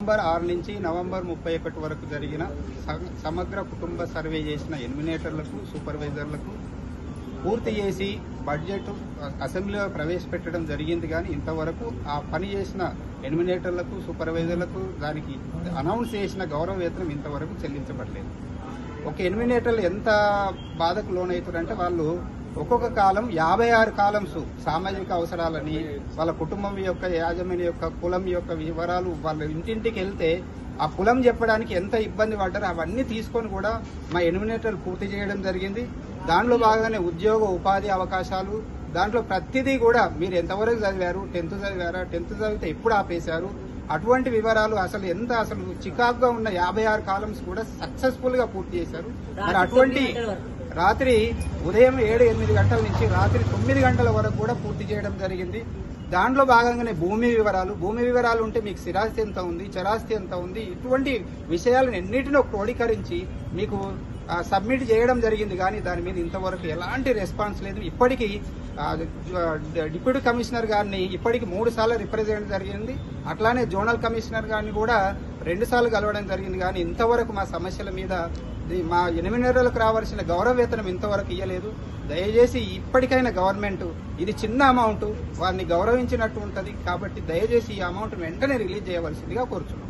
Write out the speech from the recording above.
November 6 నుంచి November 31 వరకు జరిగిన సమగ్ర కుటుంబ సర్వే చేసిన ఎలిమినేటర్లకు, సూపర్వైజర్లకు పూర్తి చేసి బడ్జెట్ అసెంబ్లీలో ప్రవేశపెట్టడం జరిగింది. కానీ ఇంతవరకు ఆ పని చేసిన ఎలిమినేటర్లకు, సూపర్వైజర్లకు దానికి అనౌన్స్ చేసిన గౌరవ వేతనం ఇంతవరకు చెల్లించబడలేదు. ఒక ఎలిమినేటర్లు ఎంత బాధకు లోనవుతారంటే వాళ్ళు ఒక్కొక్క కాలం 56 కాలమ్స్ సామాజిక అవసరాలని, వాళ్ళ కుటుంబం యొక్క యాజమాన్య యొక్క కులం యొక్క వివరాలు వాళ్ళ ఇంటింటికి వెళ్తే ఆ కులం చెప్పడానికి ఎంత ఇబ్బంది పడ్డారో అవన్నీ తీసుకొని కూడా మా ఎలిమినేటర్లు పూర్తి చేయడం జరిగింది. దాంట్లో భాగంగానే ఉద్యోగ ఉపాధి అవకాశాలు, దాంట్లో ప్రతిదీ కూడా మీరు ఎంతవరకు చదివారు, 10th చదివారా, 10th చదివితే ఎప్పుడు ఆపేశారు, అటువంటి వివరాలు అసలు చికాకుగా ఉన్న 56 కాలమ్స్ కూడా సక్సెస్ఫుల్ గా పూర్తి చేశారు. మరి అటువంటి రాత్రి ఉదయం 7-8 గంటల నుంచి రాత్రి 9 గంటల వరకు కూడా పూర్తి చేయడం జరిగింది. దాంట్లో భాగంగానే భూమి వివరాలు ఉంటే మీకు స్థిరాస్తి ఎంత ఉంది, చరాస్తి ఎంత ఉంది, ఇటువంటి విషయాలను ఎన్నిటినో క్రోడీకరించి మీకు సబ్మిట్ చేయడం జరిగింది. కానీ దాని మీద ఇంతవరకు ఎలాంటి రెస్పాన్స్ లేదు. ఇప్పటికీ డిప్యూటీ కమిషనర్ గారిని ఇప్పటికి 3 సార్లు రిప్రజెంట్ జరిగింది. అట్లానే జోనల్ కమిషనర్ గారిని కూడా 2 సార్లు కలవడం జరిగింది. కానీ ఇంతవరకు మా సమస్యల మీద మా ఎలిమినేటర్లకు రావాల్సిన గౌరవ వేతనం ఇంతవరకు ఇవ్వలేదు. దయచేసి ఇప్పటికైనా గవర్నమెంట్, ఇది చిన్న అమౌంట్, వారిని గౌరవించినట్టు ఉంటుంది కాబట్టి దయచేసి ఈ అమౌంట్ వెంటనే రిలీజ్ చేయవలసిందిగా కోరుతున్నాం.